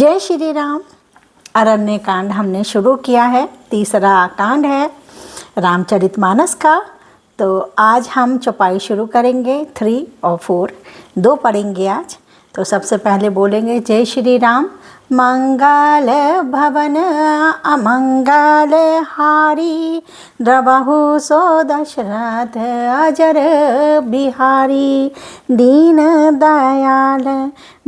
जय श्री राम। अरण्य कांड हमने शुरू किया है। तीसरा कांड है रामचरितमानस का। तो आज हम चौपाई शुरू करेंगे। 3 और 4 दो पढ़ेंगे आज। तो सबसे पहले बोलेंगे जय श्री राम। मंगल भवन अमंगल हारी, द्रवहु सो दशरथ अजर बिहारी। दीन दयाल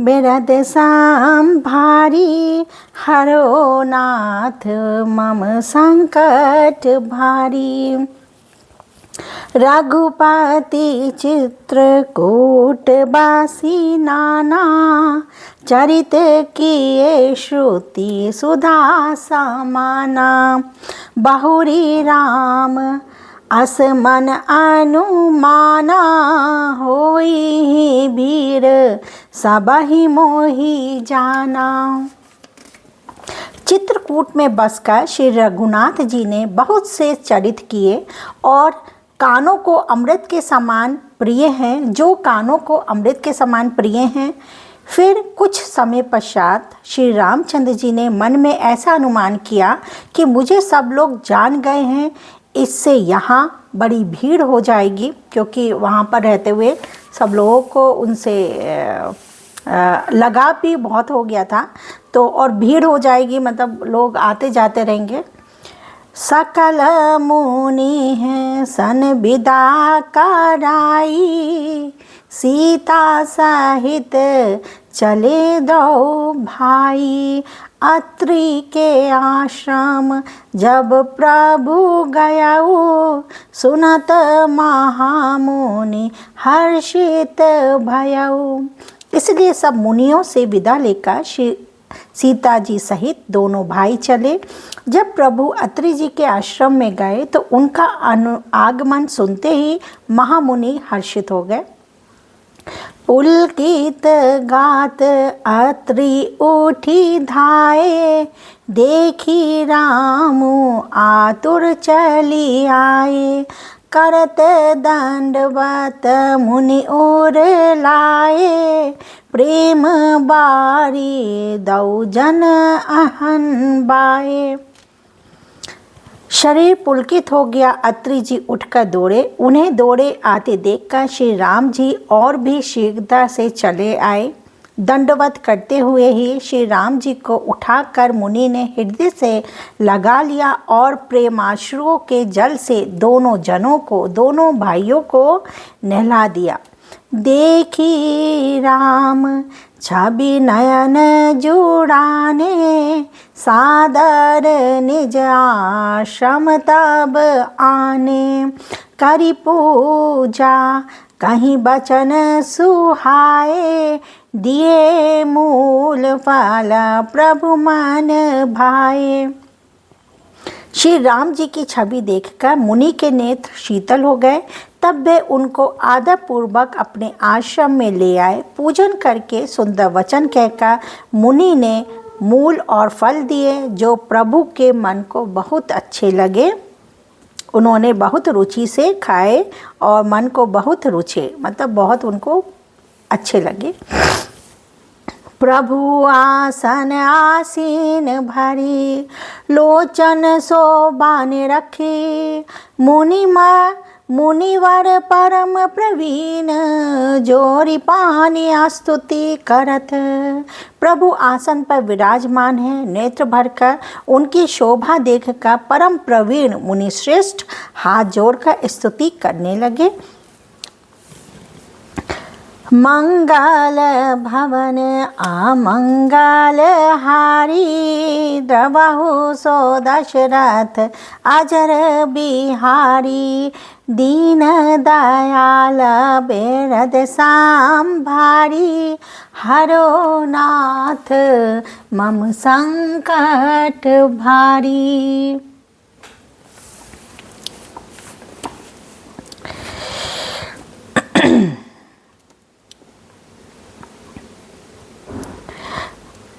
बिरद संभारी, हरो नाथ मम संकट भारी। रघुपति चित्रकूट बासी नाना, चरित किए श्रुति सुधा समाना। बहुरी राम असमन अनुमाना, होई भीर सबहि मोहि जाना। चित्रकूट में बसकर श्री रघुनाथ जी ने बहुत से चरित किए और कानों को अमृत के समान प्रिय हैं, जो कानों को अमृत के समान प्रिय हैं। फिर कुछ समय पश्चात श्री रामचंद्र जी ने मन में ऐसा अनुमान किया कि मुझे सब लोग जान गए हैं, इससे यहाँ बड़ी भीड़ हो जाएगी, क्योंकि वहाँ पर रहते हुए सब लोगों को उनसे लगाव भी बहुत हो गया था। तो और भीड़ हो जाएगी, मतलब लोग आते जाते रहेंगे। सकल मुनि हैं सन विदा कराई, सीता सहित चले दो भाई। अत्रि के आश्रम जब प्रभु गयाऊ, सुनत महामुनि हर्षित भयऊ। इसलिए सब मुनियों से विदा लेकर सीता जी सहित दोनों भाई चले। जब प्रभु अत्रि जी के आश्रम में गए तो उनका आगमन सुनते ही महामुनि हर्षित हो गए। पुलकित गात अत्रि उठी धाये, देखी रामु आतुर चली आए। करत दंडवत मुनि और लाए, प्रेम बारी दौ जन अहन बाए। शरीर पुलकित हो गया। अत्रि जी उठकर दौड़े। उन्हें दौड़े आते देखकर श्री राम जी और भी शीघ्रता से चले आए। दंडवत करते हुए ही श्री राम जी को उठाकर मुनि ने हृदय से लगा लिया और प्रेमाश्रुओं के जल से दोनों जनों को, दोनों भाइयों को नहला दिया। देखी राम छवि नयन जुड़ाने, सादर निज आश्रम तब आने। करी पूजा कहीं बचन सुहाए, दिए मूल फल प्रभु मन भाए। श्री राम जी की छवि देखकर मुनि के नेत्र शीतल हो गए। तब वे उनको आदर पूर्वक अपने आश्रम में ले आए। पूजन करके सुंदर वचन कहकर मुनि ने मूल और फल दिए, जो प्रभु के मन को बहुत अच्छे लगे। उन्होंने बहुत रुचि से खाए और मन को बहुत रुचे, मतलब बहुत उनको अच्छे लगे। प्रभु आसन आसीन भरी, लोचन शोभान रखी। मुनिवर परम प्रवीण, जोरी पानी स्तुति करत। प्रभु आसन पर विराजमान है। नेत्र भरकर उनकी शोभा देखकर परम प्रवीण मुनि श्रेष्ठ हाथ जोड़कर स्तुति करने लगे। मंगल भवन अमंगल हारी, द्रवहु सो दशरथ अजर बिहारी। दीन दयाल बिरद संभारी, हरो नाथ मम संकट भारी।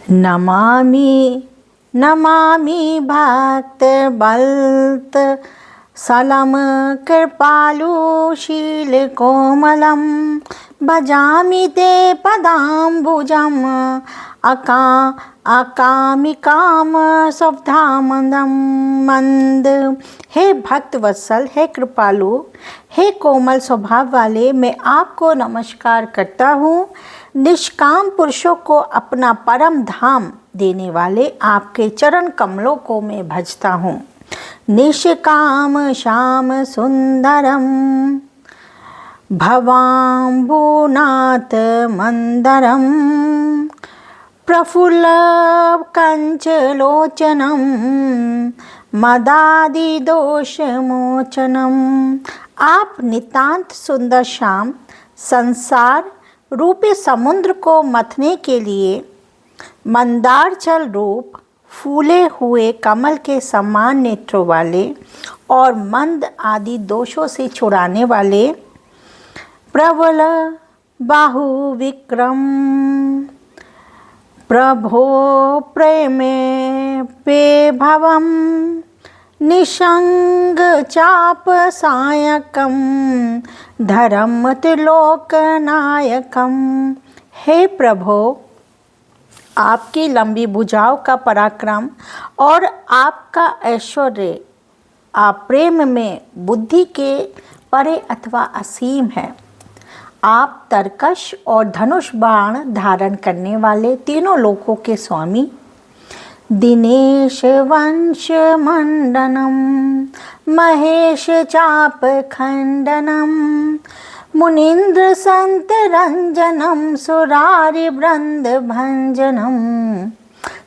नमामि नमामि भक्त बल्त सलम कृपालु शील कोमलम, भजामि ते पदाम्बुजम् अकामिकाम स्वधामंदम मंद। हे भक्त वत्सल, हे कृपालु, हे कोमल स्वभाव वाले, मैं आपको नमस्कार करता हूँ। निष्काम पुरुषों को अपना परम धाम देने वाले आपके चरण कमलों को मैं भजता हूँ। निष्काम श्याम सुंदरम भवाम्बुनाथ मंदरम प्रफुल्ल कंचलोचनम मदादि दोषमोचनम। आप नितांत सुंदर श्याम, संसार रूपी समुद्र को मथने के लिए मंदारचल रूप फूले हुए कमल के समान नेत्रों वाले और मंद आदि दोषों से छुड़ाने वाले प्रबल बाहु विक्रम प्रभो प्रेमे पे भवम निशंग चाप सायकम धर्म त्रिलोक नायकम। हे प्रभो, आपकी लंबी भुजाओं का पराक्रम और आपका ऐश्वर्य आप प्रेम में बुद्धि के परे अथवा असीम है। आप तरकश और धनुष बाण धारण करने वाले तीनों लोकों के स्वामी दिनेश वंश मंडनम महेश चाप खंडनम मुनीन्द्र संत रंजनम सुरारि वृंद भंजनम।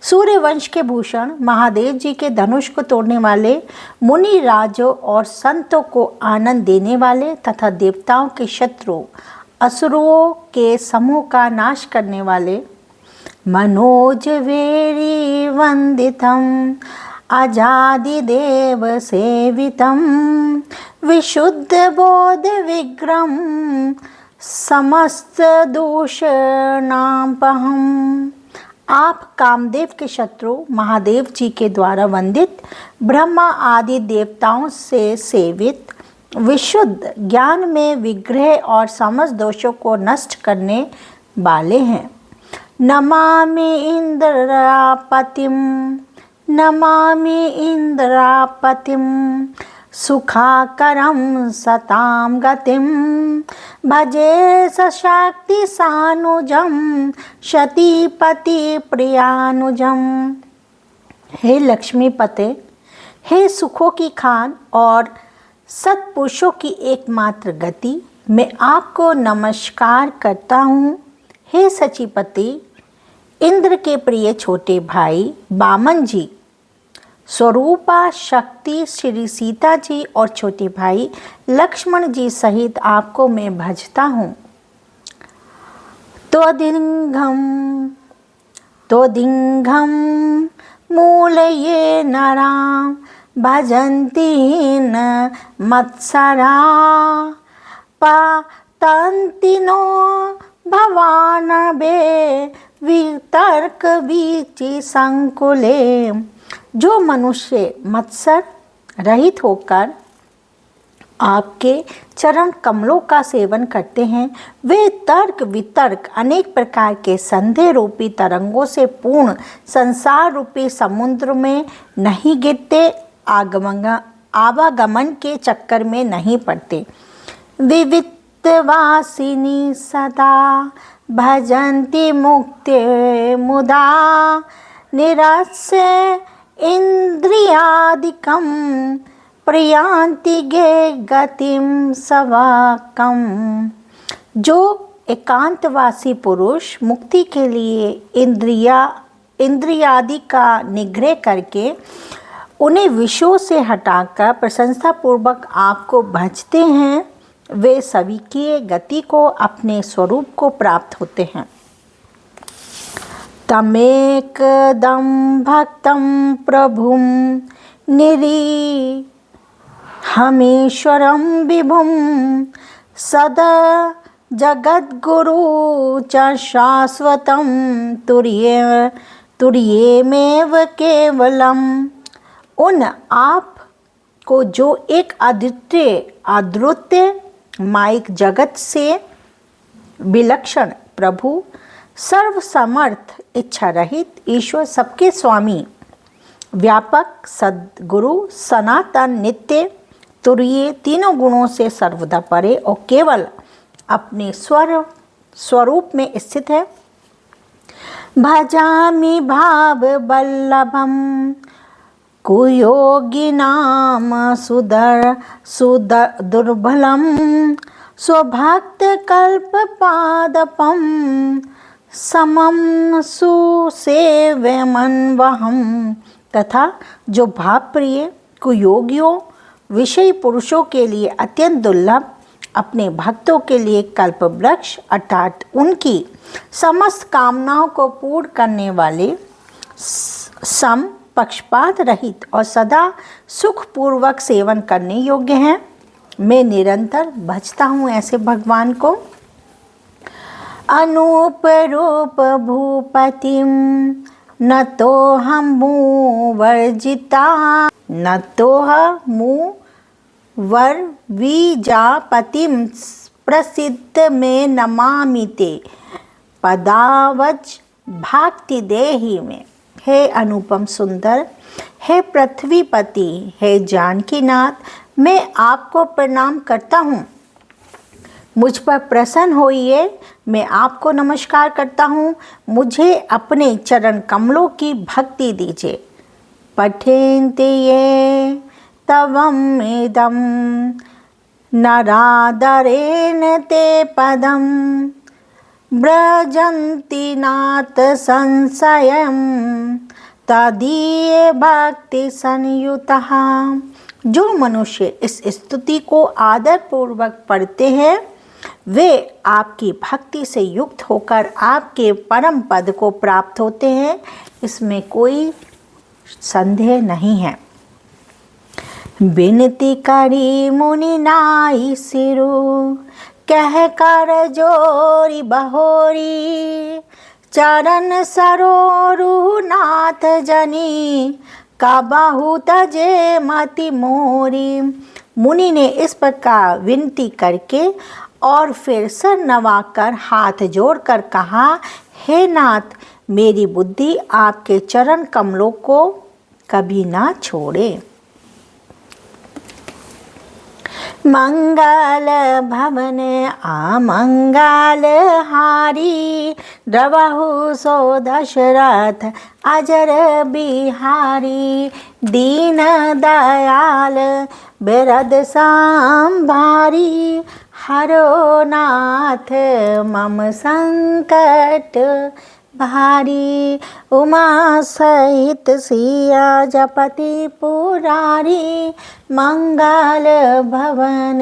सूर्य वंश के भूषण महादेव जी के धनुष को तोड़ने वाले, मुनि राजों और संतों को आनंद देने वाले तथा देवताओं के शत्रु असुरों के समूह का नाश करने वाले मनोज वेरी वंदितम अजादिदेव सेवितम विशुद्ध बोध विग्रहम समस्त दूषणापहम। आप कामदेव के शत्रु महादेव जी के द्वारा वंदित, ब्रह्मा आदि देवताओं से सेवित, विशुद्ध ज्ञान में विग्रह और समस्त दोषों को नष्ट करने वाले हैं। नमामि इंद्रापतिम नमामि इंद्रापतिम सुखाकरम सताम गतिम भजे सशक्ति सानुजम शतीपति प्रियानुजम। हे लक्ष्मीपते, हे सुखों की खान और सत्पुरुषों की एकमात्र गति, मैं आपको नमस्कार करता हूँ। हे सचीपति, इंद्र के प्रिय छोटे भाई बामन जी, स्वरूपा शक्ति श्री सीता जी और छोटे भाई लक्ष्मण जी सहित आपको मैं भजता हूँ। त्वदिंघम मूलये नरां भजन्ति न मत्सरा पातन्ति नो भवानबे वितर्क वीचि संकुले। जो मनुष्य मत्सर रहित होकर आपके चरण कमलों का सेवन करते हैं, वे तर्क वितर्क अनेक प्रकार के संदेह रूपी तरंगों से पूर्ण संसार रूपी समुद्र में नहीं गिरते, आवागमन के चक्कर में नहीं पड़ते। विवित्तवासिनी सदा भजन्ति मुक्ते मुदा निरस्य इंद्रियादिकम प्रियांति गे गतिम सवाकम। जो एकांतवासी पुरुष मुक्ति के लिए इंद्रियादि का निग्रह करके उन्हें विषयों से हटाकर प्रशंसापूर्वक आपको भजते हैं, वे सभी की गति को अपने स्वरूप को प्राप्त होते हैं। तमेकदम भक्तम प्रभुम निरीहमीश्वरम विभुम सदा जगद्गुरु च शाश्वतम तुर्येमेव केवलम। उन आप को जो एक अद्वितीय माइक जगत से विलक्षण प्रभु सर्वसमर्थ, इच्छा रहित, ईश्वर सबके स्वामी, व्यापक, सद्गुरु, सनातन, नित्य, तुरीय, तीनों गुणों से सर्वदा परे और केवल अपने स्वरूप में स्थित है। भजामि भाव बल्लभम कुयोगिनाम दुर्बलम स्वभक्त कल्प पादपम समम सुसेव्यमन्वहम। तथा जो भाव प्रिय कुयोगियों, विषयी पुरुषों के लिए अत्यंत दुर्लभ, अपने भक्तों के लिए कल्प वृक्ष अर्थात उनकी समस्त कामनाओं को पूर्ण करने वाले, सम, पक्षपात रहित और सदा सुखपूर्वक सेवन करने योग्य हैं। मैं निरंतर भजता हूँ ऐसे भगवान को। अनूप रूप भूपतिम न तो हम वर्जिता, न तो हम वर्विजापतिम प्रसिद्ध में नमामिते पदावज भक्ति देहि में। हे अनुपम सुंदर, हे पृथ्वीपति, हे जानकीनाथ, मैं आपको प्रणाम करता हूँ। मुझ पर प्रसन्न होइए, मैं आपको नमस्कार करता हूँ। मुझे अपने चरण कमलों की भक्ति दीजिए। पठेन्ति ये तवम इदम नरादरेण ते पदम ब्रजन्ति नाथ संशयम तदीय भक्ति संयुतः। जो मनुष्य इस स्तुति को आदर पूर्वक पढ़ते हैं वे आपकी भक्ति से युक्त होकर आपके परम पद को प्राप्त होते हैं, इसमें कोई संदेह नहीं है। विनती करी मुनि नाई सिरु कह कर जोरी बहोरी चरण सरोरु नाथ जनी का बाहु तजे मति मोरी। मुनि ने इस प्रकार विनती करके और फिर सर नवाकर हाथ जोड़कर कहा, हे नाथ, मेरी बुद्धि आपके चरण कमलों को कभी ना छोड़े। मंगल भवन आमंगल हारी द्रवहु सो दशरथ अजर बिहारी। दीन दयाल बिरद सांभारी हरो नाथ मम संकट भारी। उमा सहित सिया जपति पुरारी मंगल भवन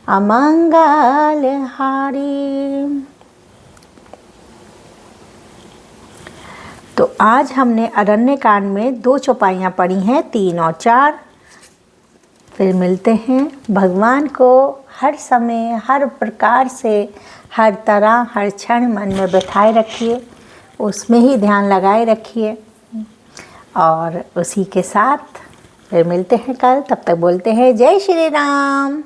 अमंगल हारी। तो आज हमने अरण्य कांड में 2 चौपाइयाँ पढ़ी हैं, 3 और 4। फिर मिलते हैं। भगवान को हर समय, हर प्रकार से, हर तरह, हर क्षण मन में बैठाए रखिए, उसमें ही ध्यान लगाए रखिए। और उसी के साथ फिर मिलते हैं कल। तब तक बोलते हैं जय श्री राम।